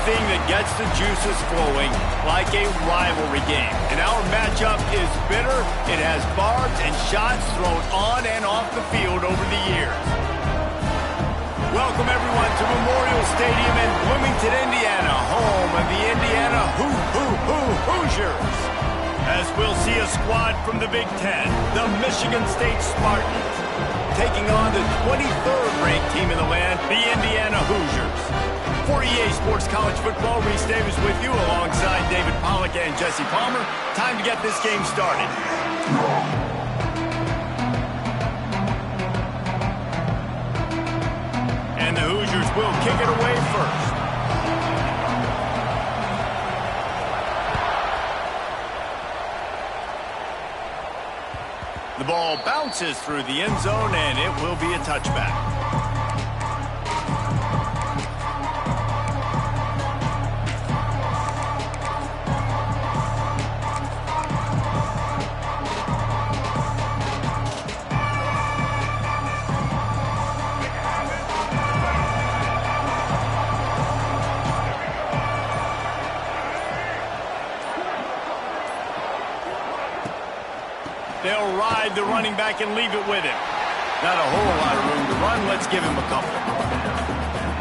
anything that gets the juices flowing, like a rivalry game. And our matchup is bitter. It has barbs and shots thrown on and off the field over the years. Welcome, everyone, to Memorial Stadium in Bloomington, Indiana, home of the Indiana Hoosiers. As we'll see a squad from the Big Ten, the Michigan State Spartans, taking on the 23rd ranked team in the land, the Indiana Hoosiers. For EA Sports College Football, Reese Davis with you alongside David Pollack and Jesse Palmer. Time to get this game started. And the Hoosiers will kick it away first. The ball bounces through the end zone, and it will be a touchback. They'll ride the running back and leave it with him. Not a whole lot of room to run. Let's give him a couple.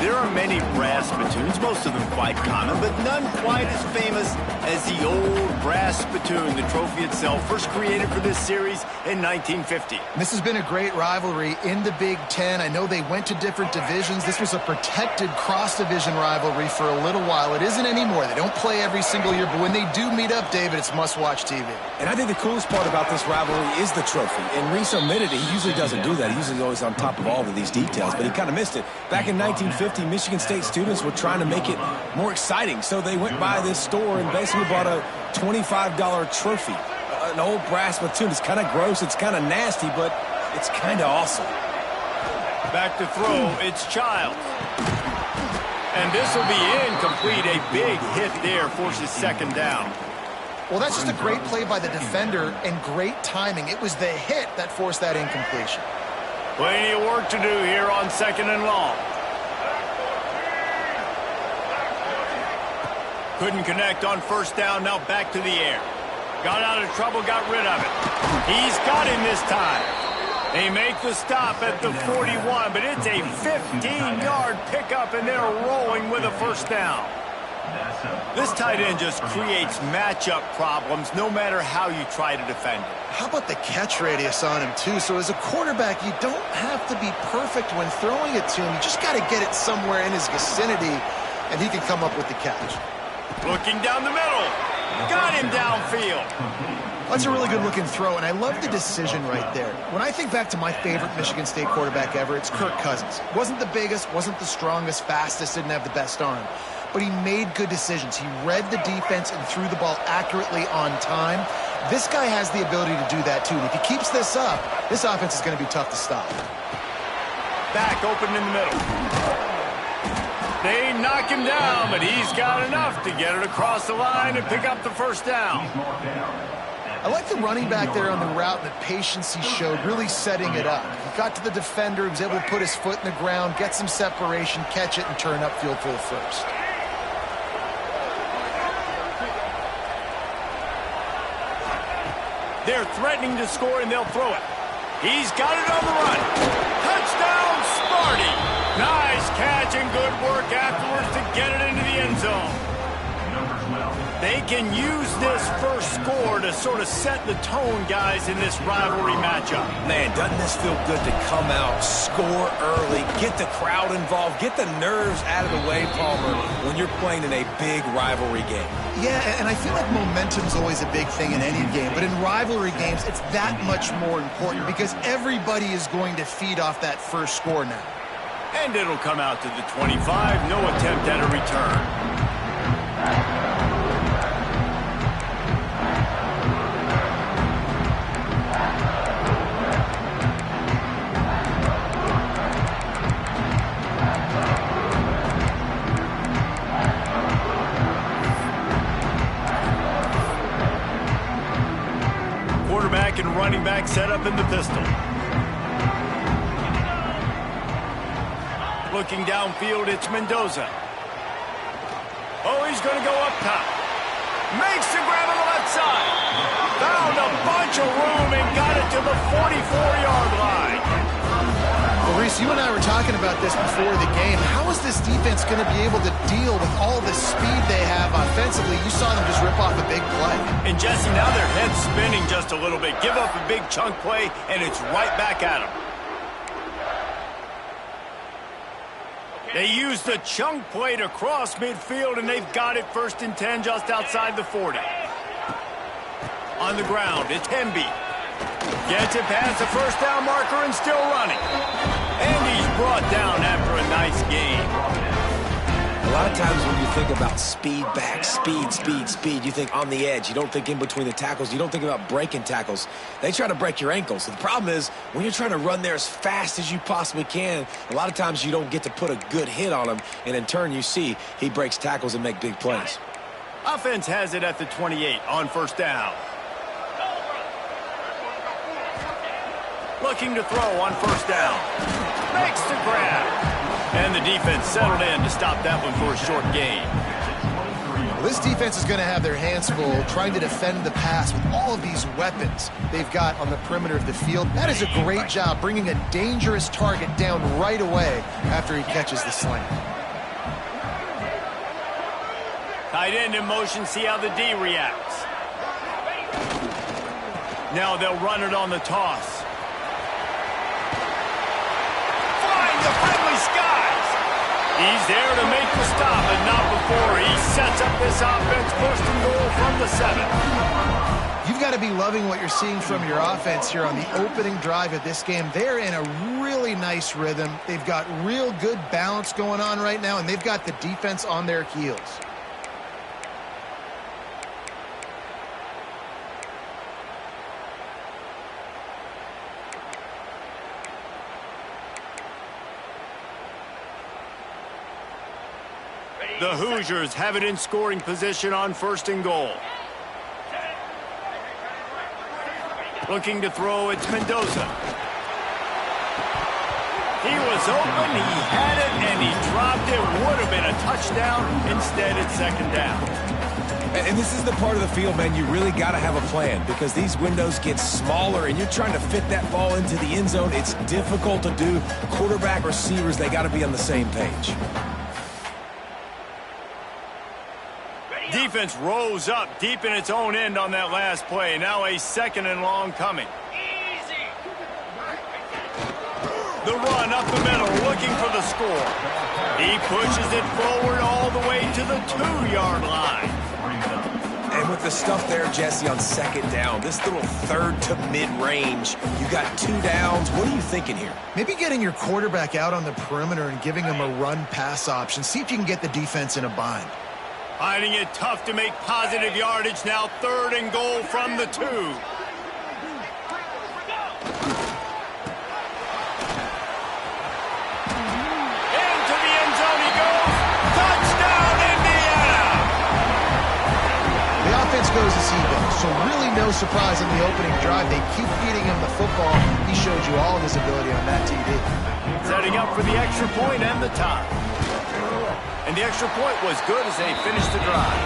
There are many brass spittoons, most of them quite common, but none quite as famous as the old brass spittoon, the trophy itself, first created for this series in 1950. This has been a great rivalry in the Big Ten. I know they went to different divisions. This was a protected cross-division rivalry for a little while. It isn't anymore. They don't play every single year, but when they do meet up, David, it's must-watch TV. And I think the coolest part about this rivalry is the trophy. And Reese admitted it. He usually doesn't do that. He usually is always on top of all of these details, but he kind of missed it. Back in 1950, Michigan State students were trying to make it more exciting, so they went by this store and basically bought a $25 trophy, an old brass spittoon. It's kind of gross, it's kind of nasty, but it's kind of awesome. Back to throw, it's Childs. And this will be incomplete. A big hit there forces second down. Well, that's just a great play by the defender and great timing. It was the hit that forced that incompletion. Plenty of work to do here on second and long. Couldn't connect on first down, now back to the air. Got out of trouble, got rid of it. He's got him this time. They make the stop at the 41, but it's a 15-yard pickup, and they're rolling with a first down. This tight end just creates matchup problems no matter how you try to defend it. How about the catch radius on him, too? So as a quarterback, you don't have to be perfect when throwing it to him. You just got to get it somewhere in his vicinity, and he can come up with the catch. Looking down the middle. Got him downfield. That's a really good-looking throw, and I love the decision right there. When I think back to my favorite Michigan State quarterback ever, it's Kirk Cousins. Wasn't the biggest, wasn't the strongest, fastest, didn't have the best arm. But he made good decisions. He read the defense and threw the ball accurately on time. This guy has the ability to do that, too. And if he keeps this up, this offense is going to be tough to stop. Back open in the middle. They knock him down, but he's got enough to get it across the line and pick up the first down. I like the running back there on the route and the patience he showed, really setting it up. He got to the defender, he was able to put his foot in the ground, get some separation, catch it, and turn upfield for the first. They're threatening to score, and they'll throw it. He's got it on the run. Touchdown, Sparty. Nice catch and good work afterwards to get it into the end zone. They can use this first score to sort of set the tone, guys, in this rivalry matchup. Man, doesn't this feel good to come out, score early, get the crowd involved, get the nerves out of the way, Palmer, when you're playing in a big rivalry game? Yeah, and I feel like momentum's always a big thing in any game, but in rivalry games, it's that much more important because everybody is going to feed off that first score now. And it'll come out to the 25, no attempt at a return. Quarterback and running back set up in the pistol. Looking downfield, it's Mendoza. Oh, he's going to go up top. Makes the grab on the left side. Found a bunch of room and got it to the 44-yard line. Well, Reese, you and I were talking about this before the game. How is this defense going to be able to deal with all the speed they have offensively? You saw them just rip off a big play. And Jesse, now their head's spinning just a little bit. Give up a big chunk play, and it's right back at them. They use the chunk play to cross midfield, and they've got it 1st and 10 just outside the 40. On the ground, it's Hemby. Gets it past the first down marker and still running. And he's brought down after a nice game. A lot of times when you think about speed back, speed, you think on the edge. You don't think in between the tackles. You don't think about breaking tackles. They try to break your ankles. The problem is when you're trying to run there as fast as you possibly can, a lot of times you don't get to put a good hit on him, and in turn you see he breaks tackles and make big plays. Offense has it at the 28 on 1st down. Looking to throw on 1st down. Makes the grab. And the defense settled in to stop that one for a short gain. Well, this defense is going to have their hands full trying to defend the pass with all of these weapons they've got on the perimeter of the field. That is a great job bringing a dangerous target down right away after he catches the sling. Tight end in motion, see how the D reacts. Now they'll run it on the toss. The friendly skies. He's there to make the stop, but not before he sets up this offense 1st and goal from the 7. You've got to be loving what you're seeing from your offense here on the opening drive of this game. They're in a really nice rhythm. They've got real good balance going on right now, and they've got the defense on their heels. The Hoosiers have it in scoring position on 1st and goal. Looking to throw, it's Mendoza. He was open, he had it, and he dropped it. Would have been a touchdown. Instead, it's 2nd down. And this is the part of the field, man, you really got to have a plan because these windows get smaller and you're trying to fit that ball into the end zone. It's difficult to do. Quarterback, receivers, they got to be on the same page. Defense rose up deep in its own end on that last play. Now a 2nd and long coming. Easy. The run up the middle, looking for the score. He pushes it forward all the way to the 2-yard line. And with the stuff there, Jesse, on 2nd down, this little 3rd to mid-range, you got 2 downs. What are you thinking here? Maybe getting your quarterback out on the perimeter and giving him a run-pass option. See if you can get the defense in a bind. Finding it tough to make positive yardage now. 3rd and goal from the 2. Into the end zone he goes. Touchdown, Indiana! The offense goes as he goes, so really no surprise in the opening drive. They keep feeding him the football. He showed you all of his ability on that TD. Setting up for the extra point and the tie. And the extra point was good as they finished the drive.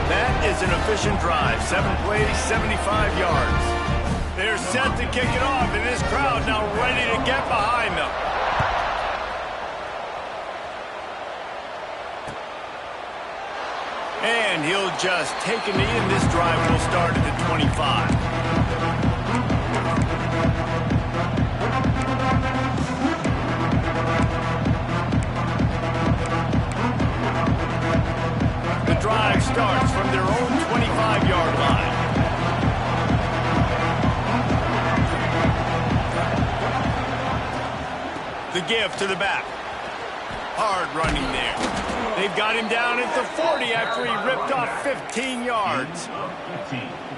That is an efficient drive. 7 plays, 75 yards. They're set to kick it off, and this crowd now ready to get behind them. And he'll just take a knee, and this drive will start at the 25. Drive starts from their own 25-yard line. The give to the back. Hard running there. They've got him down at the 40 after he ripped off 15 yards.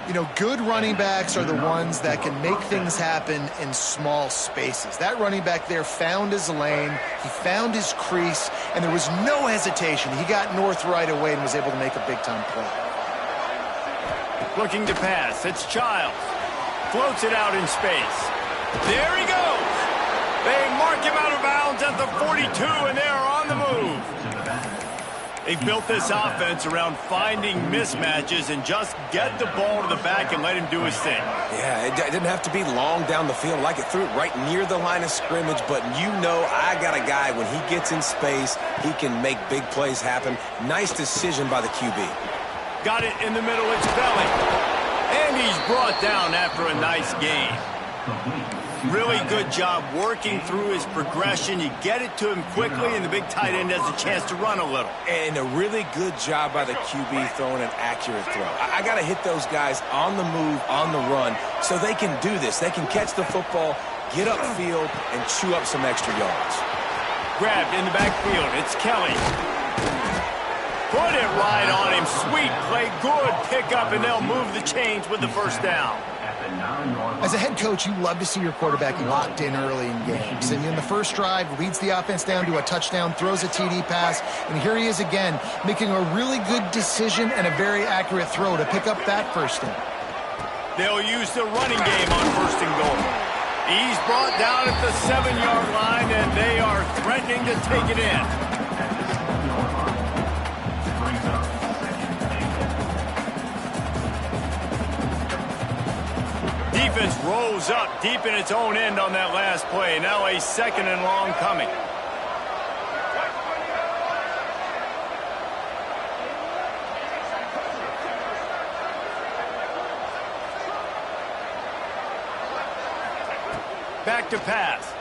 You know, good running backs are the ones that can make things happen in small spaces. That running back there found his lane, he found his crease, and there was no hesitation. He got north right away and was able to make a big-time play. Looking to pass, it's Childs. Floats it out in space. There he goes! They mark him out of bounds at the 42, and they are on the move. They've built this offense around finding mismatches and just get the ball to the back and let him do his thing. Yeah, it didn't have to be long down the field. Like it threw it right near the line of scrimmage, but you know I got a guy, when he gets in space, he can make big plays happen. Nice decision by the QB. Got it in the middle, it's Belly. And he's brought down after a nice gain. Really good job working through his progression. You get it to him quickly, and the big tight end has a chance to run a little. And a really good job by the QB throwing an accurate throw. I got to hit those guys on the move, on the run, so they can do this. They can catch the football, get upfield, and chew up some extra yards. Grabbed in the backfield. It's Kelly. Put it right on him. Sweet play. Good pickup, and they'll move the chains with the first down. As a head coach, you love to see your quarterback locked in early in games. And in the first drive, leads the offense down to a touchdown, throws a TD pass, and here he is again, making a really good decision and a very accurate throw to pick up that first down. They'll use the running game on first and goal. He's brought down at the 7-yard line, and they are threatening to take it in. Defense rolls up deep in its own end on that last play. Now a 2nd and long coming. Back to pass.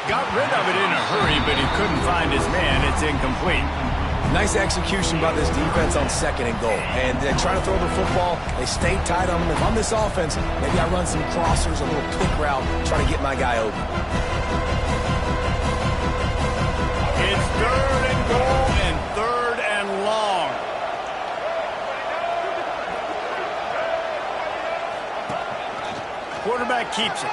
Got rid of it in a hurry, but he couldn't find his man. It's incomplete. Nice execution by this defense on 2nd and goal. And they try to throw the football. They stay tight on them. If I'm this offense, maybe I run some crossers, a little pick route, try to get my guy open. It's 3rd and goal and 3rd and long. Quarterback keeps it.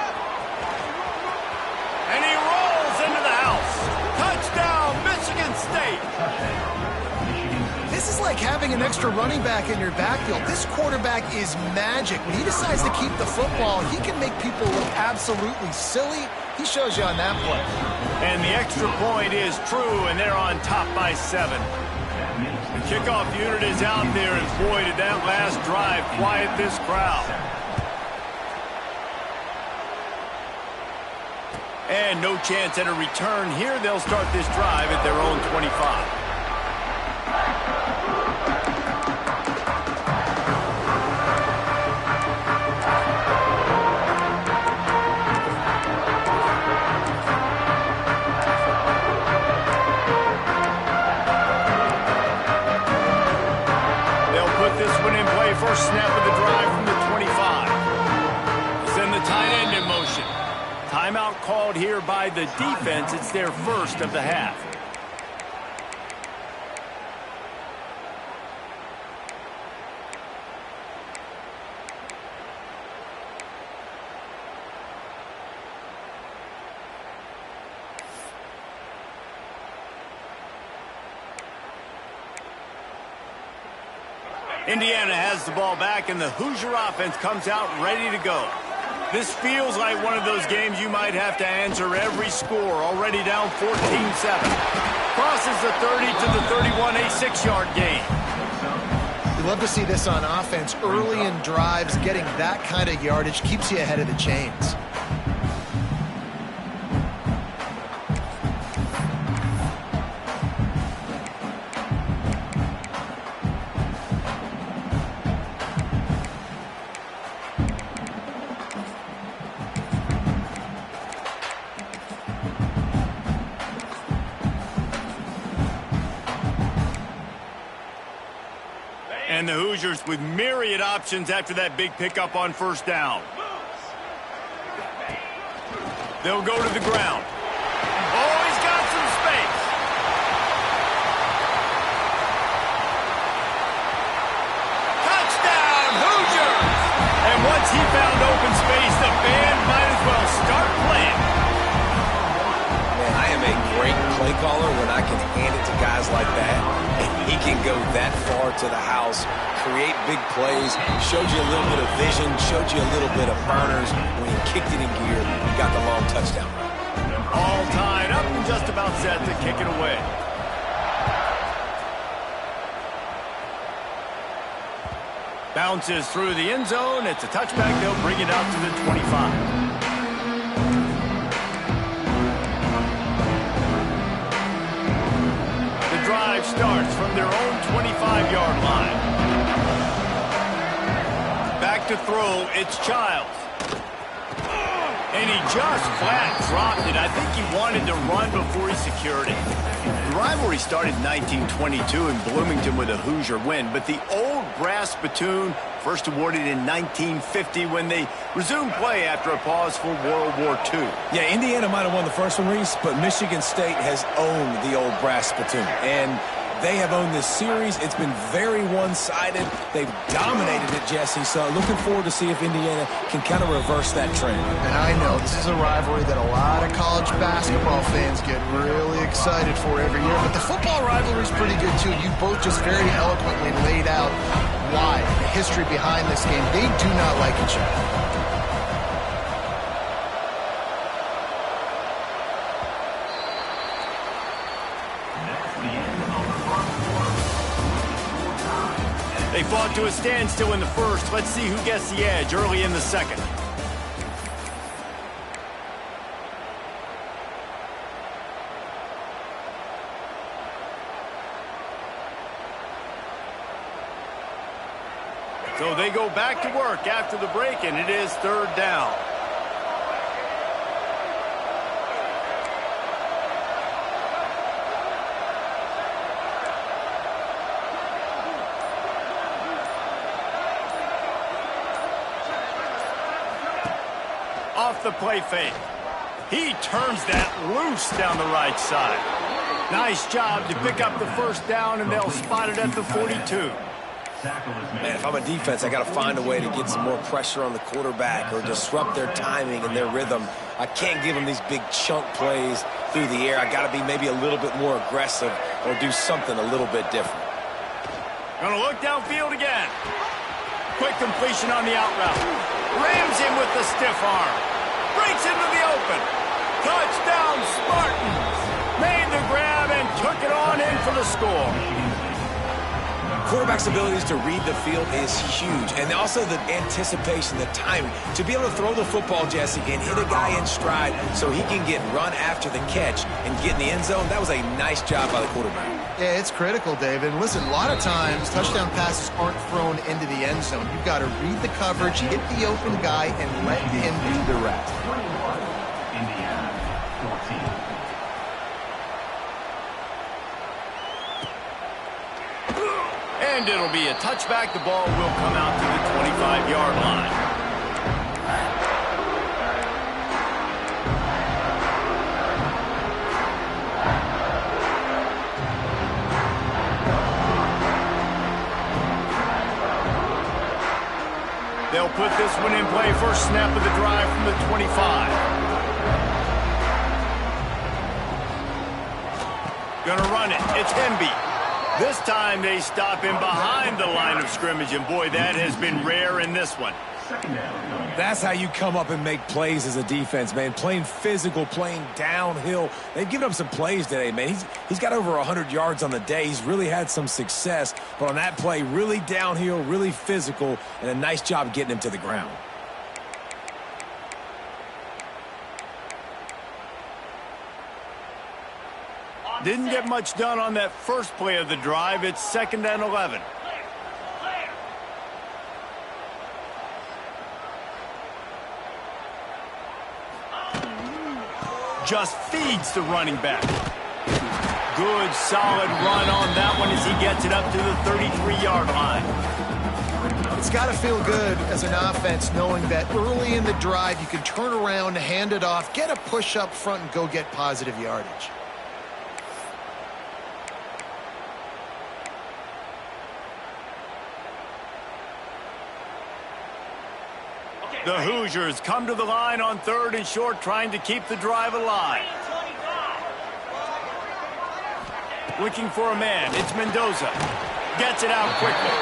And he rolls into the house. Touchdown, Michigan State. This is like having an extra running back in your backfield. This quarterback is magic. When he decides to keep the football, he can make people look absolutely silly. He shows you on that play. And the extra point is true, and they're on top by 7. The kickoff unit is out there, and boy, did that last drive quiet this crowd. And no chance at a return here. They'll start this drive at their own 25. First snap of the drive from the 25. Send the tight end in motion. Timeout called here by the defense. It's their first of the half. Indiana has the ball back, and the Hoosier offense comes out ready to go. This feels like one of those games you might have to answer every score. Already down 14-7. Crosses the 30 to the 31, a 6-yard gain. You love to see this on offense. Early in drives, getting that kind of yardage keeps you ahead of the chains. And the Hoosiers with myriad options after that big pickup on first down. They'll go to the ground. Oh, he's got some space. Touchdown, Hoosiers! And once he found open space, the band might as well start playing. Man, I am a great play caller when I can hand it to guys like that. And he can go that far to the house, create big plays, showed you a little bit of vision, showed you a little bit of burners. When he kicked it in gear, he got the long touchdown run. All tied up and just about set to kick it away. Bounces through the end zone. It's a touchback. They'll bring it out to the 25. The drive starts from their own 25-yard line. Back to throw. It's Childs. And he just flat dropped it. I think he wanted to run before he secured it. The rivalry started in 1922 in Bloomington with a Hoosier win, but the old brass spittoon first awarded in 1950 when they resumed play after a pause for World War II. Yeah, Indiana might have won the first one, Reese, but Michigan State has owned the old brass spittoon. And they have owned this series. It's been very one-sided. They've dominated it, Jesse. So looking forward to see if Indiana can kind of reverse that trend. And I know this is a rivalry that a lot of college basketball fans get really excited for every year. But the football rivalry is pretty good, too. You both just very eloquently laid out why, the history behind this game. They do not like each other. They fought to a standstill in the first. Let's see who gets the edge early in the second. So they go back to work after the break, and it is third down. Off the play fake. He turns that loose down the right side. Nice job to pick up the first down, and they'll spot it at the 42. Man, if I'm a defense, I got to find a way to get some more pressure on the quarterback or disrupt their timing and their rhythm. I can't give them these big chunk plays through the air. I got to be maybe a little bit more aggressive or do something a little bit different. Gonna look downfield again. Quick completion on the out route. Rams him with the stiff arm. Breaks into the open. Touchdown, Spartans. Made the grab and took it on in for the score. Quarterback's abilities to read the field is huge. And also the anticipation, the timing. To be able to throw the football, Jesse, and hit a guy in stride so he can get run after the catch and get in the end zone, that was a nice job by the quarterback. Yeah, it's critical, David. And listen, a lot of times, touchdown passes aren't thrown into the end zone. You've got to read the coverage, hit the open guy, and let him do the rest. Indiana, 14. And it'll be a touchback. The ball will come out to the 25-yard line. They'll put this one in play. First snap of the drive from the 25. Gonna run it. It's Hemby. This time they stop him behind the line of scrimmage, and boy, that has been rare in this one. That's how you come up and make plays as a defense, man. Playing physical, playing downhill. They've given up some plays today, man. He's got over 100 yards on the day. He's really had some success. But on that play, really downhill, really physical, and a nice job getting him to the ground. Didn't get much done on that first play of the drive. It's 2nd and 11. Just feeds the running back. Good, solid run on that one as he gets it up to the 33-yard line. It's got to feel good as an offense knowing that early in the drive you can turn around, hand it off, get a push up front, and go get positive yardage. The Hoosiers come to the line on 3rd and short, trying to keep the drive alive. Looking for a man. It's Mendoza. Gets it out quickly.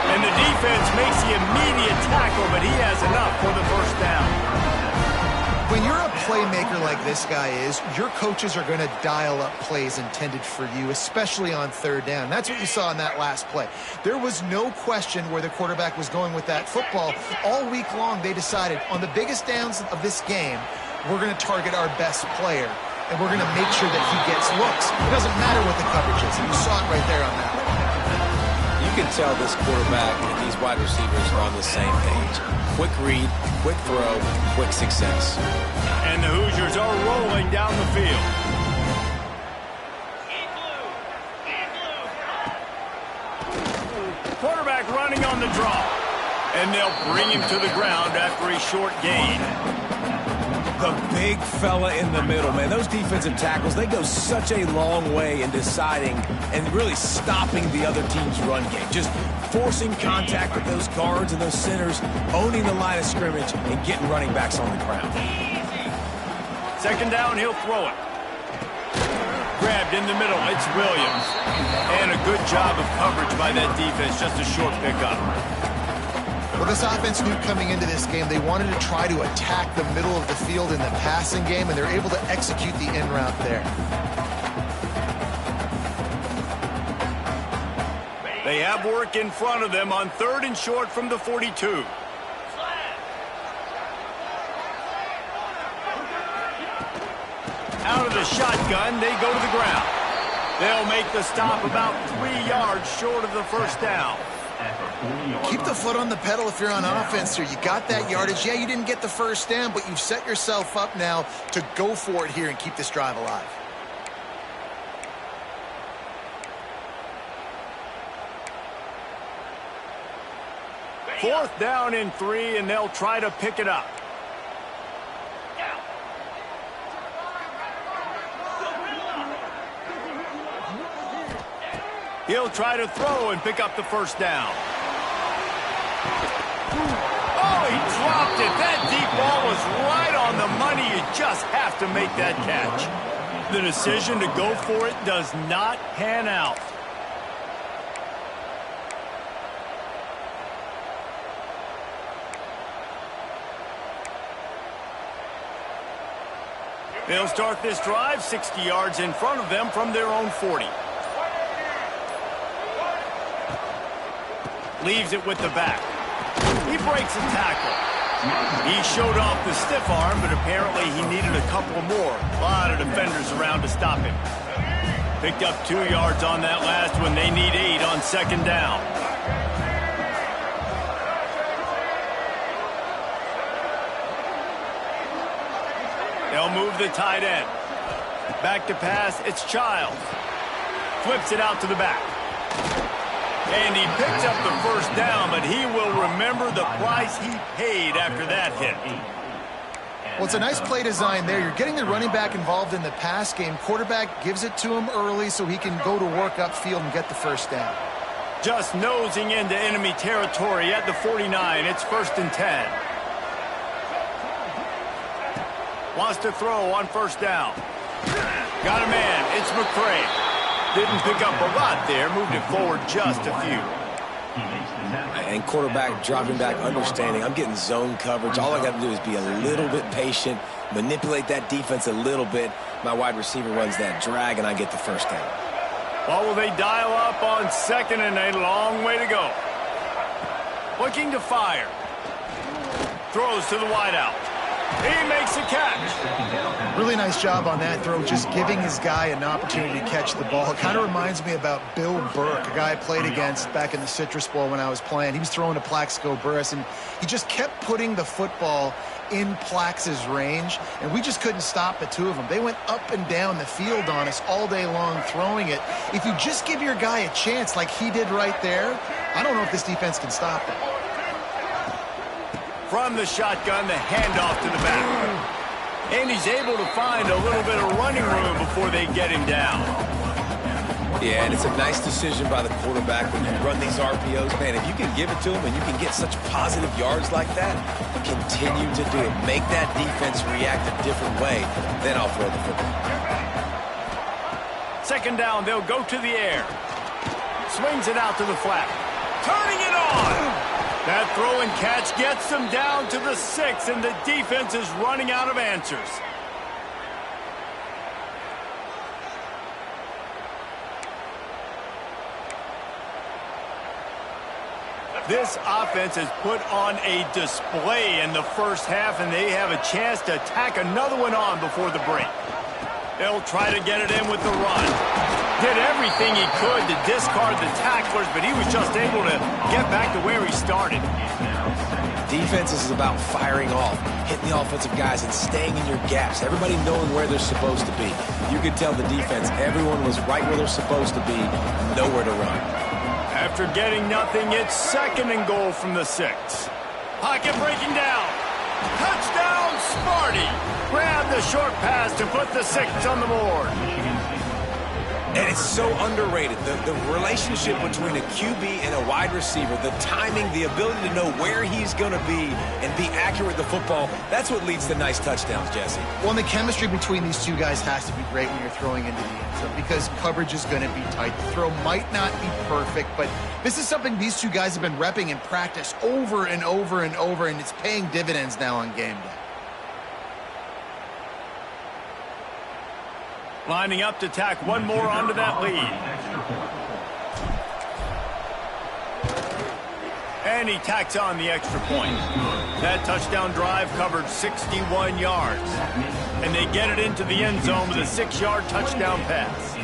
And the defense makes the immediate tackle, but he has enough for the first down. When you're a playmaker like this guy is, your coaches are going to dial up plays intended for you, especially on third down. That's what you saw in that last play. There was no question where the quarterback was going with that football. All week long, they decided on the biggest downs of this game, we're going to target our best player, and we're going to make sure that he gets looks. It doesn't matter what the coverage is, and you saw it right there on that one. You can tell this quarterback and these wide receivers are on the same page. Quick read, quick throw, quick success. And the Hoosiers are rolling down the field. Quarterback running on the draw. And they'll bring him to the ground after a short gain. The big fella in the middle, man. Those defensive tackles, they go such a long way in deciding and really stopping the other team's run game. Just forcing contact with those guards and those centers, owning the line of scrimmage, and getting running backs on the ground. Second down, he'll throw it. Grabbed in the middle, it's Williams. And a good job of coverage by that defense, just a short pickup. Well, this offense knew coming into this game they wanted to try to attack the middle of the field in the passing game, and they're able to execute the in route there. They have work in front of them on 3rd and short from the 42. Out of the shotgun, they go to the ground. They'll make the stop about 3 yards short of the first down. Keep the foot on the pedal if you're on offense here. You got that yardage. Yeah, you didn't get the first down, but you've set yourself up now to go for it here and keep this drive alive. Fourth down and 3, and they'll try to pick it up. He'll try to throw and pick up the first down. Oh, he dropped it. That deep ball was right on the money. You just have to make that catch. The decision to go for it does not pan out. They'll start this drive 60 yards in front of them from their own 40. Leaves it with the back. He breaks a tackle. He showed off the stiff arm, but apparently he needed a couple more. A lot of defenders around to stop him. Picked up 2 yards on that last one. They need 8 on second down. They'll move the tight end. Back to pass, it's Childs. Flips it out to the back. And he picks up the first down, but he will remember the price he paid after that hit. Well, it's a nice play design there. You're getting the running back involved in the pass game. Quarterback gives it to him early so he can go to work upfield and get the first down. Just nosing into enemy territory at the 49. It's 1st and 10. Wants to throw on first down. Got a man. It's McCray. Didn't pick up a lot there. Moved it forward just a few. And quarterback dropping back, understanding I'm getting zone coverage. All I got to do is be a little bit patient, manipulate that defense a little bit. My wide receiver runs that drag, and I get the first down. Well, will they dial up on 2nd and a long way to go? Looking to fire. Throws to the wideout. He makes a catch. Really nice job on that throw, just giving his guy an opportunity to catch the ball. It kind of reminds me about Bill Burke, a guy I played against back in the Citrus Bowl when I was playing. He was throwing to Plaxico Burress, and he just kept putting the football in Plax's range, and we just couldn't stop the two of them. They went up and down the field on us all day long throwing it. If you just give your guy a chance like he did right there, I don't know if this defense can stop that. From the shotgun, the handoff to the back. And he's able to find a little bit of running room before they get him down. Yeah, and it's a nice decision by the quarterback when you run these RPOs. Man, if you can give it to him and you can get such positive yards like that, continue to do it. Make that defense react a different way, then I'll throw the football. Second down, they'll go to the air. Swings it out to the flat. Turning it on. That throw and catch gets them down to the 6, and the defense is running out of answers. This offense has put on a display in the first half, and they have a chance to tack another one on before the break. They'll try to get it in with the run. Did everything he could to discard the tacklers, but he was just able to get back to where he started. Defense is about firing off, hitting the offensive guys, and staying in your gaps. Everybody knowing where they're supposed to be. You could tell the defense, everyone was right where they're supposed to be, nowhere to run. After getting nothing, it's 2nd and goal from the 6. Pocket breaking down. Touchdown, Smarty. Grab the short pass to put the 6 on the board. And it's so underrated. The relationship between a QB and a wide receiver, the timing, the ability to know where he's going to be and be accurate with the football, that's what leads to nice touchdowns, Jesse. Well, and the chemistry between these two guys has to be great when you're throwing into the end zone because coverage is going to be tight. The throw might not be perfect, but this is something these two guys have been repping in practice over and over and over, and it's paying dividends now on game day. Lining up to tack one more onto that lead. And he tacks on the extra point. That touchdown drive covered 61 yards. And they get it into the end zone with a 6-yard touchdown pass.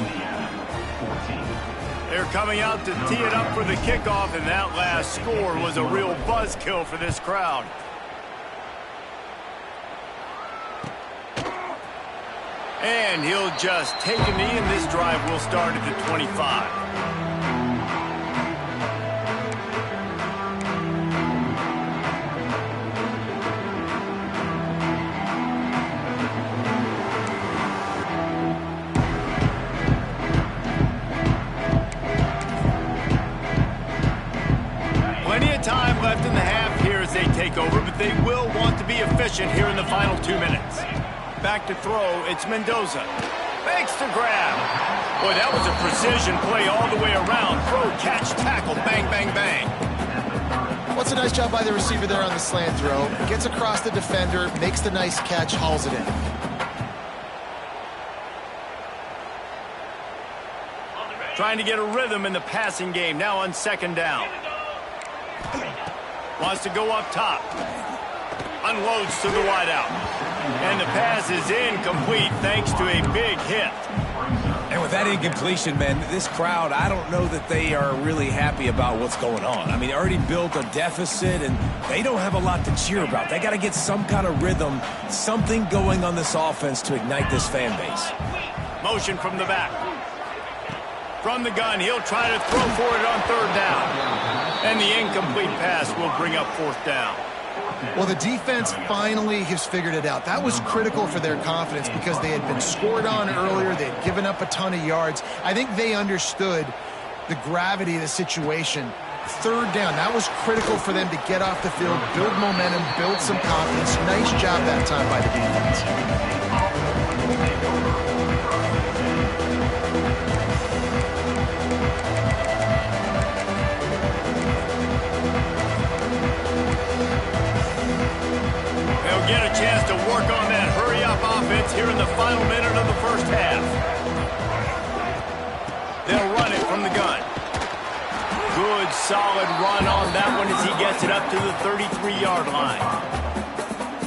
They're coming out to tee it up for the kickoff, and that last score was a real buzzkill for this crowd. And he'll just take a knee, and this drive will start at the 25. Plenty of time left in the half here as they take over, but they will want to be efficient here in the final 2 minutes. Back to throw, it's Mendoza. Makes the grab. Boy, that was a precision play all the way around. Throw, catch, tackle, bang, bang, bang. Well, it's a nice job by the receiver there on the slant throw. Gets across the defender, makes the nice catch, hauls it in. Trying to get a rhythm in the passing game, now on 2nd down. Wants to go up top. Unloads to the wideout. And the pass is incomplete thanks to a big hit. And with that incompletion, man, this crowd, I don't know that they are really happy about what's going on. I mean, they already built a deficit, and they don't have a lot to cheer about. They got to get some kind of rhythm, something going on this offense to ignite this fan base. Motion from the back. From the gun, he'll try to throw for it on 3rd down. And the incomplete pass will bring up 4th down. Well, the defense finally has figured it out. That was critical for their confidence because they had been scored on earlier. They had given up a ton of yards. I think they understood the gravity of the situation. 3rd down, that was critical for them to get off the field, build momentum, build some confidence. Nice job that time by the defense. Get a chance to work on that hurry-up offense here in the final minute of the first half. They'll run it from the gun. Good, solid run on that one as he gets it up to the 33-yard line.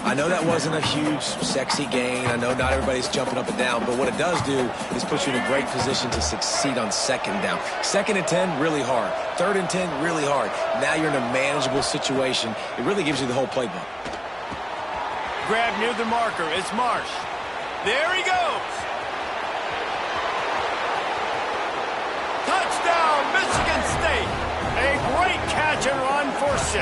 I know that wasn't a huge, sexy gain. I know not everybody's jumping up and down, but what it does do is put you in a great position to succeed on 2nd down. 2nd and 10, really hard. 3rd and 10, really hard. Now you're in a manageable situation. It really gives you the whole playbook. Grab near the marker. It's Marsh. There he goes. Touchdown, Michigan State. A great catch and run for 6.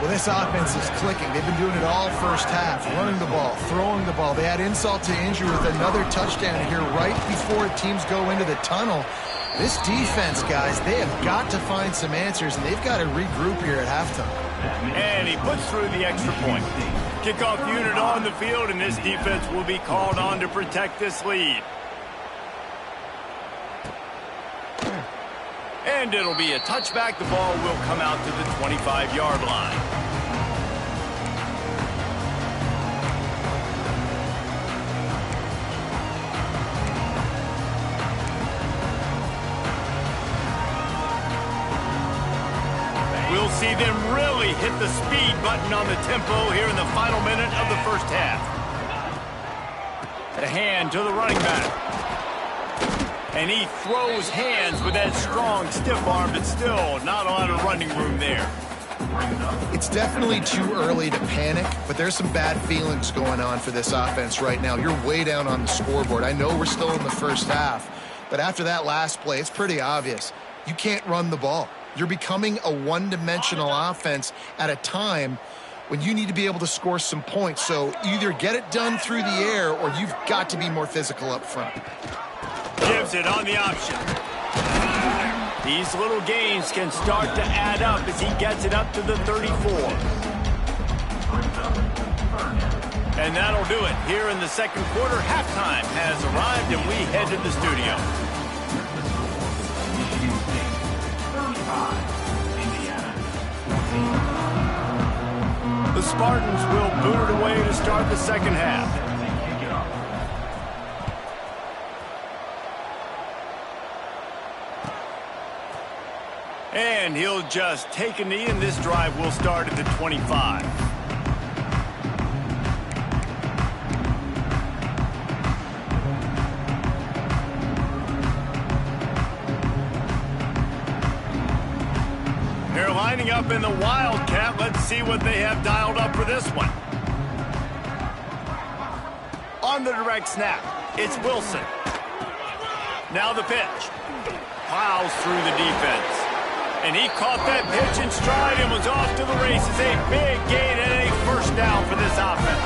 Well, this offense is clicking. They've been doing it all first half, running the ball, throwing the ball. They had insult to injury with another touchdown here right before teams go into the tunnel. This defense, guys, they have got to find some answers, and they've got to regroup here at halftime. And he puts through the extra point. Kickoff unit on the field, and this defense will be called on to protect this lead. And And it'll be a touchback. The ball will come out to the 25-yard line. We'll see them really hit the speed button on the tempo here in the final minute of the first half. A hand to the running back. And he throws hands with that strong, stiff arm, but still not a lot of running room there. It's definitely too early to panic, but there's some bad feelings going on for this offense right now. You're way down on the scoreboard. I know we're still in the first half, but after that last play, it's pretty obvious. You can't run the ball. You're becoming a one-dimensional offense at a time when you need to be able to score some points. So either get it done through the air or you've got to be more physical up front. Gives it on the option. These little gains can start to add up as he gets it up to the 34. And that'll do it here in the second quarter. Halftime has arrived and we head to the studio. The Spartans will boot it away to start the second half. And he'll just take a knee, and this drive will start at the 25. They're lining up in the Wildcat. Let's see what they have dialed up for this one. On the direct snap, it's Wilson. Now the pitch. Plows through the defense. And he caught that pitch in stride and was off to the races. A big gain and a first down for this offense.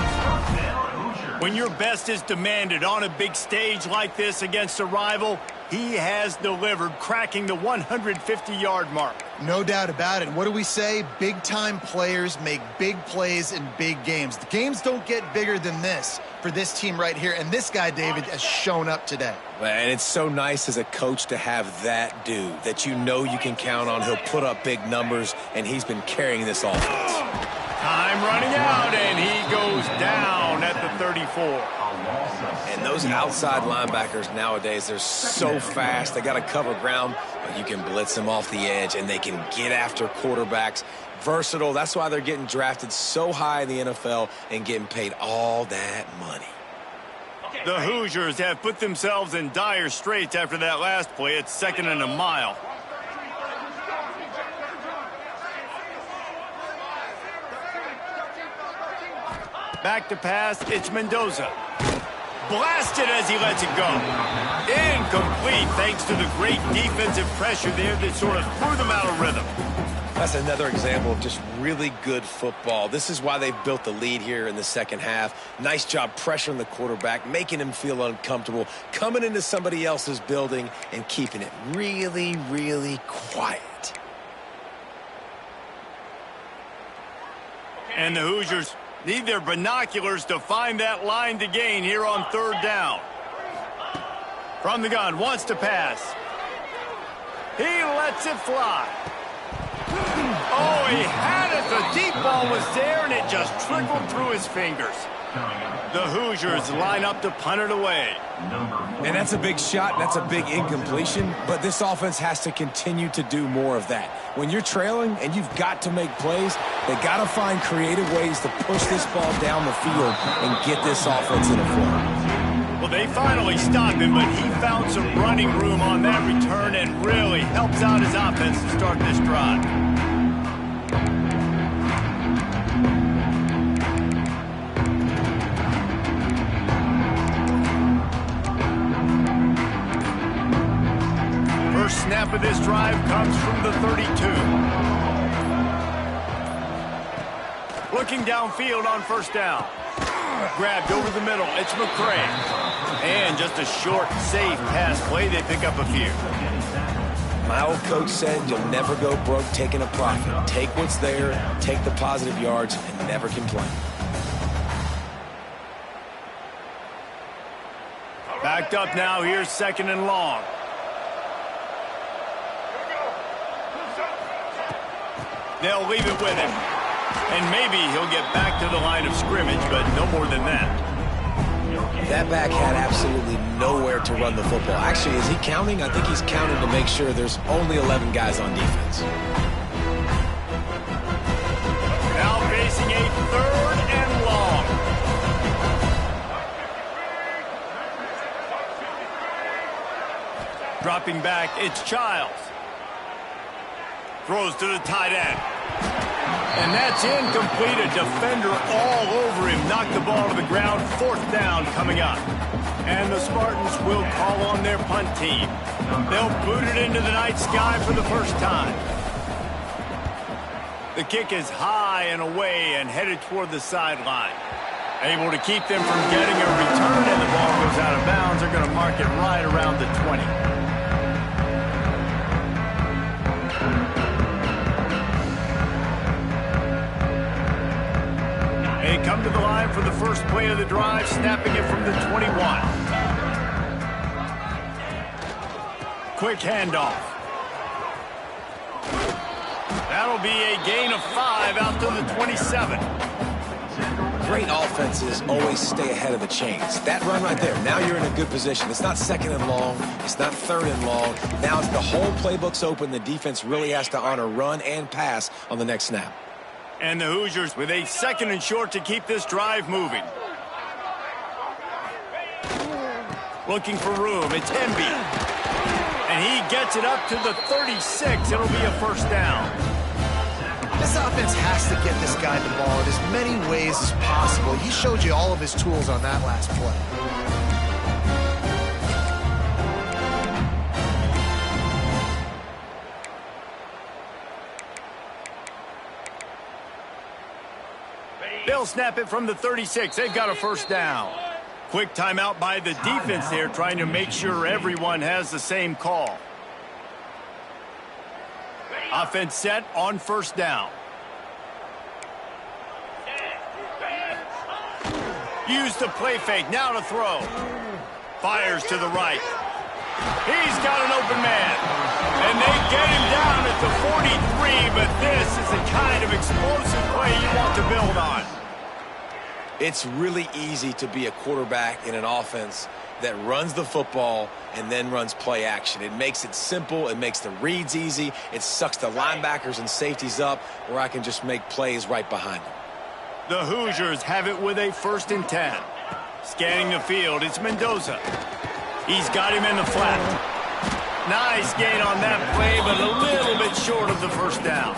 When your best is demanded on a big stage like this against a rival, he has delivered, cracking the 150-yard mark. No doubt about it. What do we say? Big-time players make big plays in big games. The games don't get bigger than this for this team right here, and this guy, David, has shown up today. And it's so nice as a coach to have that dude that you know you can count on. He'll put up big numbers, and he's been carrying this offense. Time running out, and he goes down at the 34. And those outside linebackers nowadays, they're so fast. They got to cover ground, but you can blitz them off the edge, and they can get after quarterbacks. Versatile. That's why they're getting drafted so high in the NFL and getting paid all that money. The Hoosiers have put themselves in dire straits after that last play. It's 2nd and a mile. Back to pass, it's Mendoza. Blasted as he lets it go. Incomplete thanks to the great defensive pressure there that sort of threw them out of rhythm. That's another example of just really good football. This is why they've built the lead here in the second half. Nice job pressuring the quarterback, making him feel uncomfortable, coming into somebody else's building and keeping it really, really quiet. And the Hoosiers need their binoculars to find that line to gain here on 3rd down. From the gun, wants to pass. He lets it fly. Oh, he had it. The deep ball was there, and it just trickled through his fingers. The Hoosiers line up to punt it away. And that's a big shot, and that's a big incompletion, but this offense has to continue to do more of that. When you're trailing and you've got to make plays, they got to find creative ways to push this ball down the field and get this offense in a flow. Well, they finally stopped him, but he found some running room on that return and really helps out his offense to start this drive. First snap of this drive comes from the 32. Looking downfield on 1st down. Grabbed over the middle. It's McCray. And just a short, safe pass play. They pick up a few. My old coach said you'll never go broke taking a profit. Take what's there, take the positive yards, and never complain. Backed up now. Here's 2nd and long. They'll leave it with him. And maybe he'll get back to the line of scrimmage, but no more than that. That back had absolutely nowhere to run the football. Actually, is he counting? I think he's counting to make sure there's only 11 guys on defense. Now facing a 3rd and long. Dropping back, it's Childs. Throws to the tight end. And that's incomplete. A defender all over him. Knocked the ball to the ground. 4th down coming up. And the Spartans will call on their punt team. They'll boot it into the night sky for the first time. The kick is high and away and headed toward the sideline. Able to keep them from getting a return, and the ball goes out of bounds. They're going to mark it right around the 20. They come to the line for the first play of the drive, snapping it from the 21. Quick handoff. That'll be a gain of 5 out to the 27. Great offenses always stay ahead of the chains. That run right there, now you're in a good position. It's not 2nd and long. It's not 3rd and long. Now it's the whole playbook's open. The defense really has to honor run and pass on the next snap. And the Hoosiers with a 2nd and short to keep this drive moving. Looking for room. It's Emby. And he gets it up to the 36. It'll be a 1st down. This offense has to get this guy the ball in as many ways as possible. He showed you all of his tools on that last play. They'll snap it from the 36. They've got a 1st down. Quick timeout by the defense there, trying to make sure everyone has the same call. Offense set on 1st down. Use the play fake, now to throw. Fires to the right. He's got an open man. And they get him down at the 43, but this is the kind of explosive play you want to build on. It's really easy to be a quarterback in an offense that runs the football and then runs play action. It makes it simple. It makes the reads easy. It sucks the linebackers and safeties up where I can just make plays right behind them. The Hoosiers have it with a 1st and 10. Scanning the field, it's Mendoza. He's got him in the flat. Nice gain on that play, but a little bit short of the 1st down.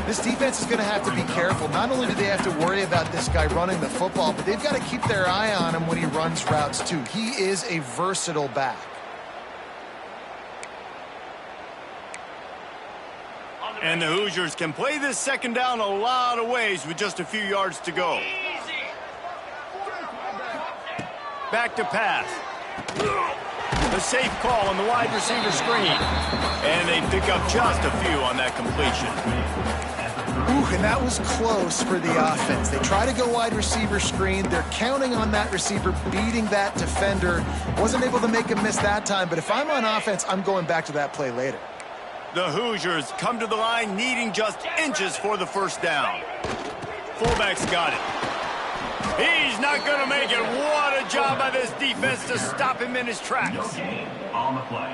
This defense is going to have to be careful. Not only do they have to worry about this guy running the football, but they've got to keep their eye on him when he runs routes too. He is a versatile back. And the Hoosiers can play this 2nd down a lot of ways with just a few yards to go. Back to pass. A safe call on the wide receiver screen. And they pick up just a few on that completion. Ooh, and that was close for the offense. They try to go wide receiver screen. They're counting on that receiver beating that defender. Wasn't able to make him miss that time, but if I'm on offense, I'm going back to that play later. The Hoosiers come to the line needing just inches for the 1st down. Fullback's got it. He's not going to make it. What a job by this defense to stop him in his tracks.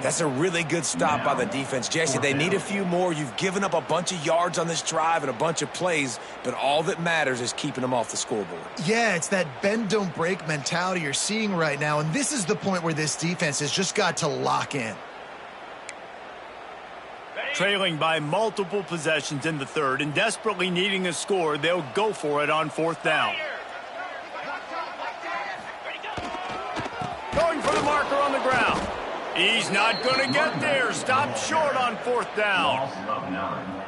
That's a really good stop by the defense. Jesse, they need a few more. You've given up a bunch of yards on this drive and a bunch of plays, but all that matters is keeping them off the scoreboard. Yeah, it's that bend, don't break mentality you're seeing right now, and this is the point where this defense has just got to lock in. Trailing by multiple possessions in the 3rd and desperately needing a score, they'll go for it on 4th down. Going for the marker on the ground. He's not going to get there. Stopped short on 4th down.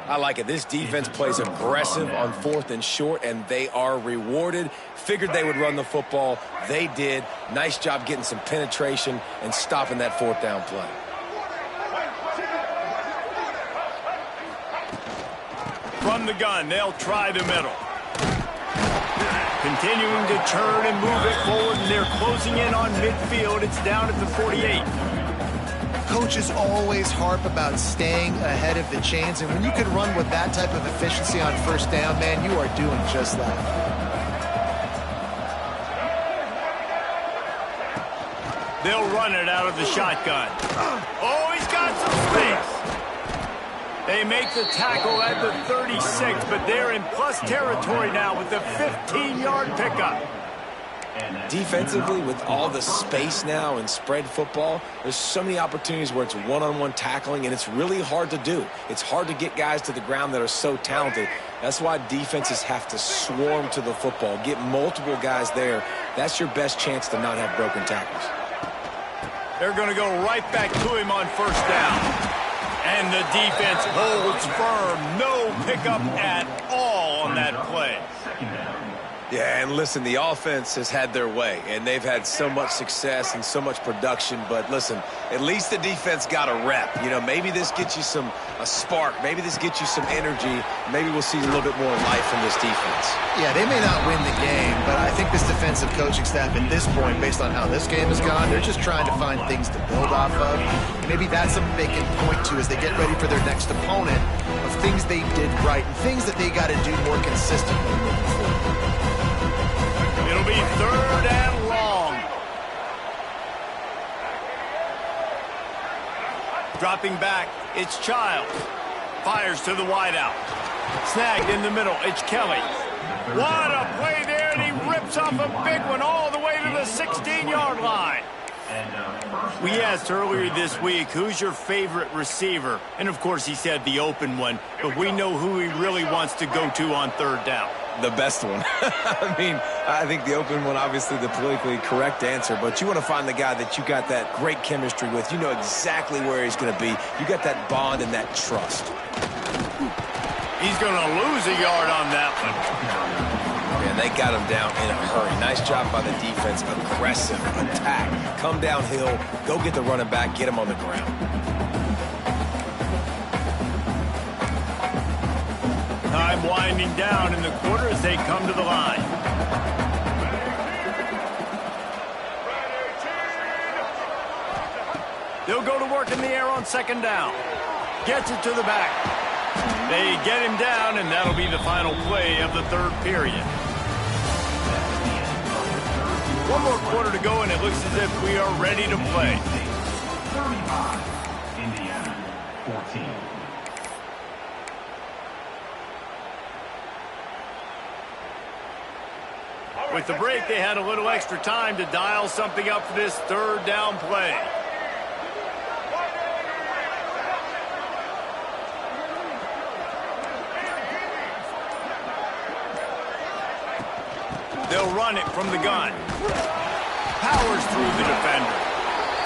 I like it. This defense plays aggressive on 4th and short, and they are rewarded. Figured they would run the football. They did. Nice job getting some penetration and stopping that 4th down play. From the gun, they'll try the middle. Continuing to turn and move it forward, and they're closing in on midfield. It's down at the 48. coaches always harp about staying ahead of the chains, and when you can run with that type of efficiency on first down, man, you are doing just that. They'll run it out of the shotgun. Oh, he's got some space. They make the tackle at the 36, but they're in plus territory now with the 15-yard pickup. Defensively, with all the space now and spread football, there's so many opportunities where it's one-on-one tackling, and it's really hard to do. It's hard to get guys to the ground that are so talented. That's why defenses have to swarm to the football, get multiple guys there. That's your best chance to not have broken tackles. They're going to go right back to him on first down. And the defense holds firm. No pickup at all on that play. Yeah, and listen, the offense has had their way, and they've had so much success and so much production. But listen, at least the defense got a rep. You know, maybe this gets you a spark. Maybe this gets you some energy. Maybe we'll see a little bit more life from this defense. Yeah, they may not win the game, but I think this defensive coaching staff at this point, based on how this game has gone, they're just trying to find things to build off of. And maybe that's something they can point to as they get ready for their next opponent, of things they did right and things that they got to do more consistently moving forward. It'll be third and long. Dropping back, it's Childs. Fires to the wideout. Snagged in the middle, it's Kelly. What a play there, and he rips off a big one all the way to the 16-yard line. We asked earlier this week, who's your favorite receiver? And, of course, he said the open one, but we know who he really wants to go to on third down. The best one. I mean, I think the open one, obviously the politically correct answer, but you want to find the guy that you got that great chemistry with. You know exactly where he's going to be. You got that bond and that trust. He's going to lose a yard on that one. Man, they got him down in a hurry. Nice job by the defense. Aggressive attack. Come downhill. Go get the running back. Get him on the ground. Time winding down in the quarter as they come to the line. They'll go to work in the air on second down. Gets it to the back. They get him down, and that'll be the final play of the third period. One more quarter to go, and it looks as if we are ready to play. 35, Indiana, 14. With the break, they had a little extra time to dial something up for this third down play. They'll run it from the gun. Powers through the defender.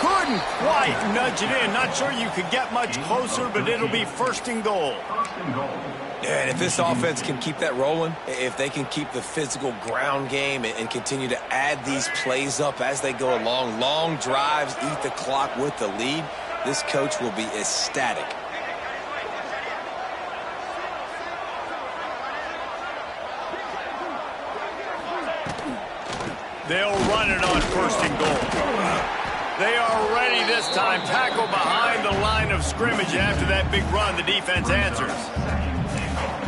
Couldn't quite nudge it in. Not sure you could get much closer, but it'll be first and goal. Yeah, and if this offense can keep that rolling, if they can keep the physical ground game and continue to add these plays up as they go along, long drives, eat the clock with the lead, this coach will be ecstatic. They'll run it on first and goal. They are ready this time. Tackle behind the line of scrimmage. After that big run, the defense answers.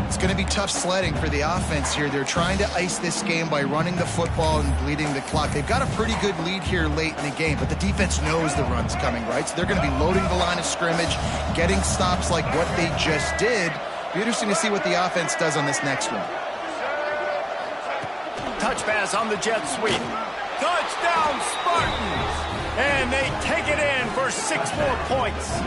It's going to be tough sledding for the offense here. They're trying to ice this game by running the football and bleeding the clock. They've got a pretty good lead here late in the game, but the defense knows the run's coming, right? So they're going to be loading the line of scrimmage, getting stops like what they just did. Be interesting to see what the offense does on this next one. Touch pass on the jet sweep. Touchdown, Spartans! And they take it in for 6 more points.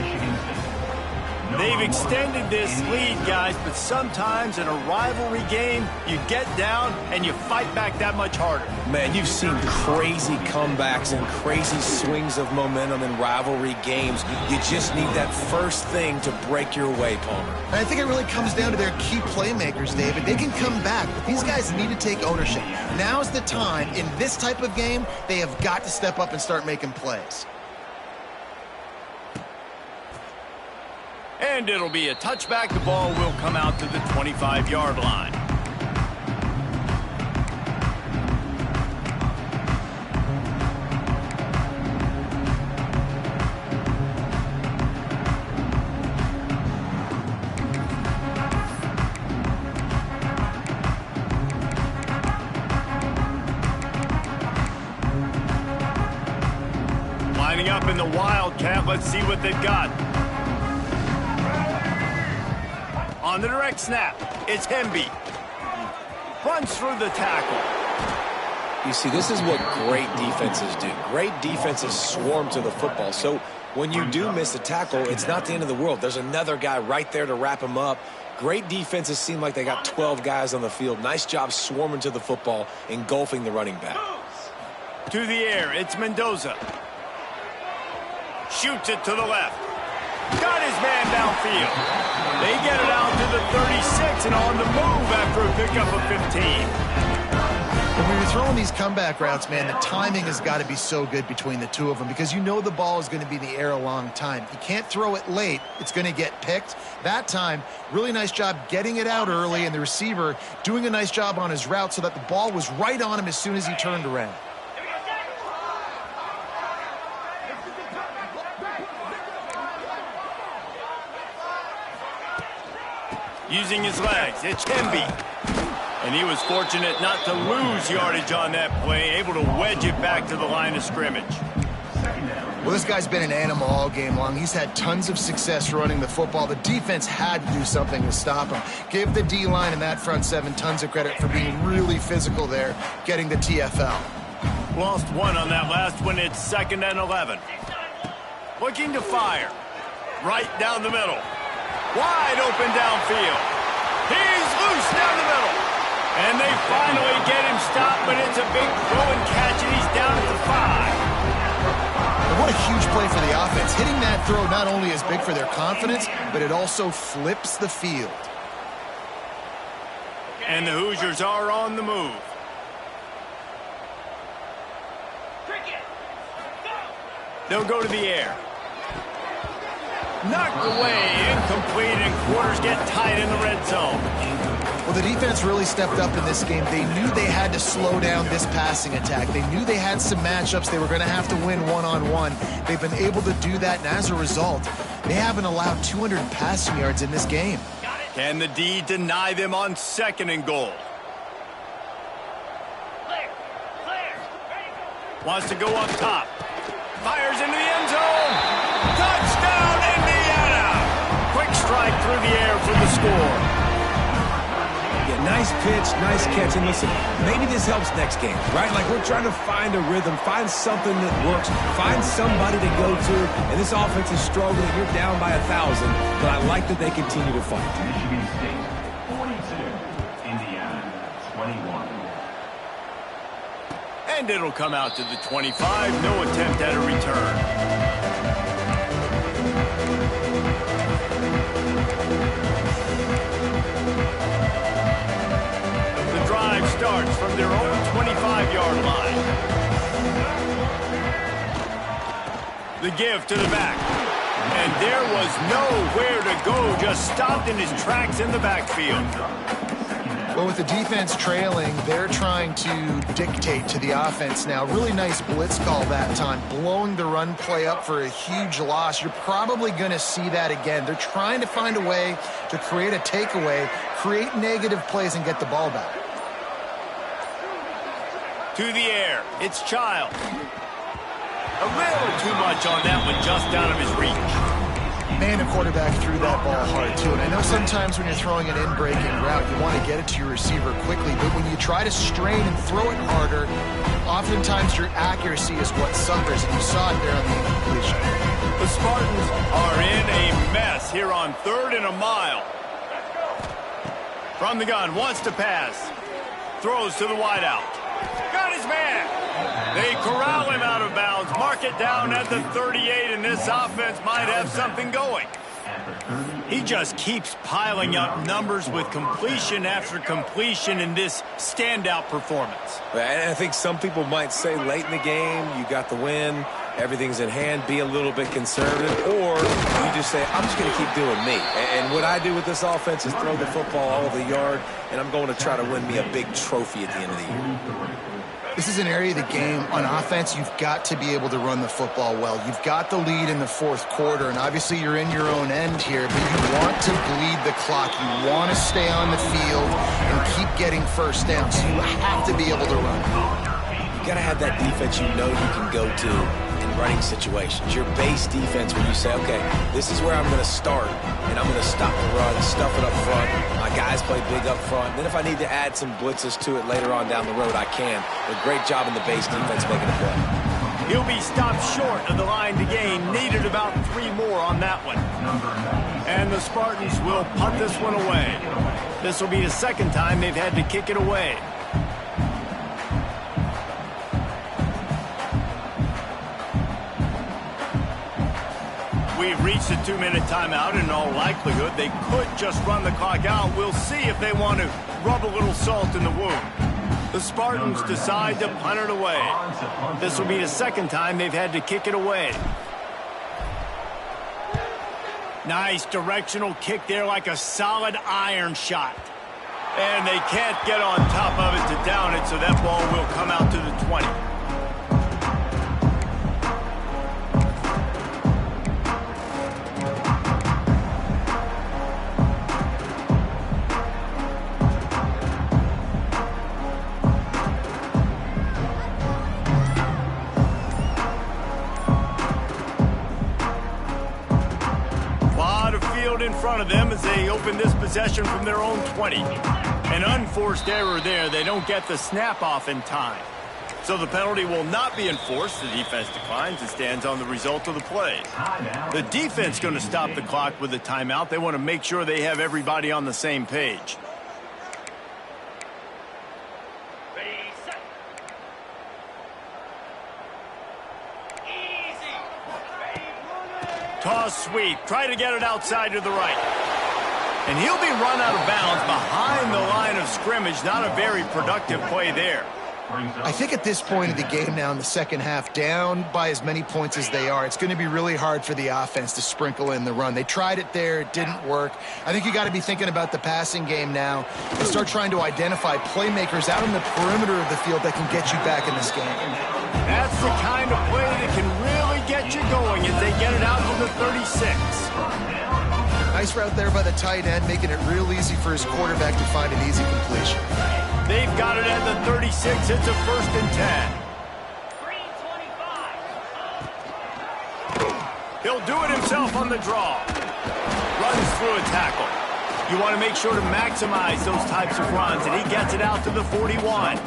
They've extended this lead, guys, but sometimes in a rivalry game, you get down and you fight back that much harder. Man, you've seen crazy comebacks and crazy swings of momentum in rivalry games. You just need that first thing to break your way, Palmer. And I think it really comes down to their key playmakers, David. They can come back, but these guys need to take ownership. Now's the time. In this type of game, they have got to step up and start making plays. And it'll be a touchback. The ball will come out to the 25-yard line. lining up in the Wildcat. Let's see what they've got. On the direct snap, it's Hemby. Runs through the tackle. You see, this is what great defenses do. Great defenses swarm to the football. So when you do miss a tackle, it's not the end of the world. There's another guy right there to wrap him up. Great defenses seem like they got 12 guys on the field. Nice job swarming to the football, engulfing the running back. To the air, it's Mendoza. Shoots it to the left. Got his man downfield. They get it out to the 36 and on the move after a pickup of 15. When you're throwing these comeback routes, man, the timing has got to be so good between the two of them because you know the ball is going to be in the air a long time. You can't throw it late. It's going to get picked. That time, really nice job getting it out early, and the receiver doing a nice job on his route so that the ball was right on him as soon as he turned around. Using his legs, it's Hemby. And he was fortunate not to lose yardage on that play, able to wedge it back to the line of scrimmage. Well, this guy's been an animal all game long. He's had tons of success running the football. The defense had to do something to stop him. Give the D-line and that front seven tons of credit for being really physical there, getting the TFL. Lost one on that last one. It's 2nd and 11. Looking to fire. Right down the middle. Wide open downfield. He's loose down the middle. And they finally get him stopped, but it's a big throw and catch, and he's down at the 5. And what a huge play for the offense. Hitting that throw not only is big for their confidence, but it also flips the field. And the Hoosiers are on the move. They'll go to the air. Knocked away, incomplete, and quarters get tight in the red zone. Well, the defense really stepped up in this game. They knew they had to slow down this passing attack. They knew they had some matchups they were going to have to win one-on-one. They've been able to do that, and as a result, they haven't allowed 200 passing yards in this game. Can the D deny them on 2nd and goal? Wants to go up top. Fires into the end zone. Touchdown, Indiana! Quick strike through the air for the score. Yeah, nice pitch, nice catch. And listen, maybe this helps next game, right? Like we're trying to find a rhythm, find something that works, find somebody to go to. And this offense is struggling. You're down by 1,000, but I like that they continue to fight. Michigan State 42, Indiana 21. And it'll come out to the 25. No attempt at a return. The drive starts from their own 25-yard line. The give to the back. And there was nowhere to go, just stopped in his tracks in the backfield. Well, with the defense trailing, they're trying to dictate to the offense now. Really nice blitz call that time, blowing the run play up for a huge loss. You're probably going to see that again. They're trying to find a way to create a takeaway, create negative plays, and get the ball back. To the air, it's Child. A little too much on that one, just out of his reach. Man, the quarterback threw that ball hard, too. And I know sometimes when you're throwing an in-breaking route, you want to get it to your receiver quickly. But when you try to strain and throw it harder, oftentimes your accuracy is what suffers. And you saw it there on the incompletion. The Spartans are in a mess here on 3rd and a mile. From the gun, wants to pass. Throws to the wideout. Got his man. They corral him out of bounds, mark it down at the 38, and this offense might have something going. He just keeps piling up numbers with completion after completion in this standout performance. And I think some people might say late in the game, you got the win, everything's in hand, be a little bit conservative, or you just say, I'm just going to keep doing me. And what I do with this offense is throw the football all over the yard, and I'm going to try to win me a big trophy at the end of the year. This is an area of the game on offense you've got to be able to run the football well. You've got the lead in the 4th quarter, and obviously you're in your own end here, but you want to bleed the clock. You want to stay on the field and keep getting first down, so you have to be able to run. You got to have that defense you know you can go to and running situations. Your base defense when you say, okay, this is where I'm going to start, and I'm going to stop the run, stuff it up front. My guys play big up front. Then if I need to add some blitzes to it later on down the road, I can. But great job in the base defense making a play. He'll be stopped short of the line to gain. Needed about 3 more on that one. And the Spartans will punt this one away. This will be the second time they've had to kick it away. We've reached a 2-minute timeout. In all likelihood, they could just run the clock out. We'll see if they want to rub a little salt in the wound. The Spartans decide to punt it away. This will be the second time they've had to kick it away. Nice directional kick there, like a solid iron shot. And they can't get on top of it to down it, so that ball will come out to the 20. In front of them as they open this possession from their own 20. An unforced error there. They don't get the snap off in time. So the penalty will not be enforced. The defense declines and stands on the result of the play. The defense going to stop the clock with a timeout. They want to make sure they have everybody on the same page. Toss sweep. Try to get it outside to the right. And he'll be run out of bounds behind the line of scrimmage. Not a very productive play there. I think at this point of the game now in the second half, down by as many points as they are, it's going to be really hard for the offense to sprinkle in the run. They tried it there. It didn't work. I think you got to be thinking about the passing game now and start trying to identify playmakers out in the perimeter of the field that can get you back in this game. That's the kind of play that can really get you going as they get it out to the 36. Nice route there by the tight end, making it real easy for his quarterback to find an easy completion. They've got it at the 36. It's a 1st and 10. He'll do it himself on the draw. Runs through a tackle. You want to make sure to maximize those types of runs, and he gets it out to the 41.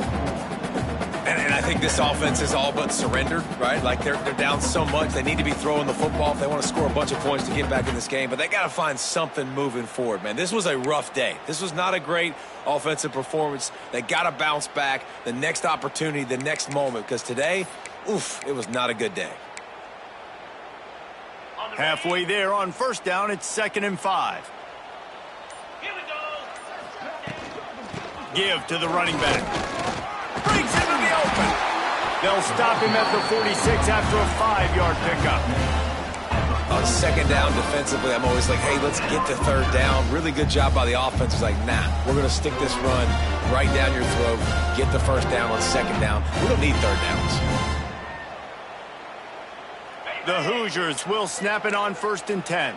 And I think this offense is all but surrendered, right? Like they're down so much, they need to be throwing the football if they want to score a bunch of points to get back in this game. But they got to find something moving forward, man. This was a rough day. This was not a great offensive performance. They got to bounce back the next opportunity, the next moment, because today, oof, it was not a good day. Halfway there on 1st down, it's 2nd and 5. Give to the running back. Breaks into the open. They'll stop him at the 46 after a 5-yard pickup. On 2nd down defensively, I'm always like, hey, let's get to 3rd down. Really good job by the offense. It's like, nah, we're going to stick this run right down your throat. Get the 1st down on 2nd down. We don't need 3rd downs. The Hoosiers will snap it on 1st and 10.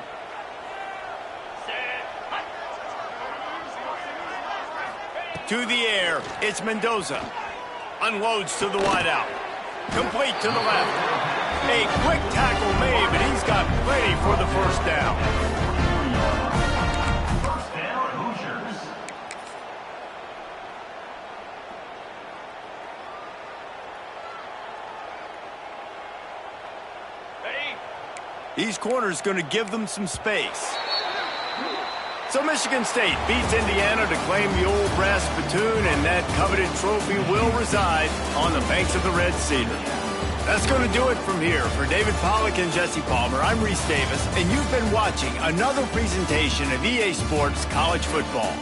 To the air, it's Mendoza. Unloads to the wideout. Complete to the left. A quick tackle made, but he's got plenty for the 1st down. First down, Hoosiers. These corners going to give them some space. So Michigan State beats Indiana to claim the old brass spittoon, and that coveted trophy will reside on the banks of the Red Cedar. That's going to do it from here. For David Pollack and Jesse Palmer, I'm Reese Davis, and you've been watching another presentation of EA Sports College Football.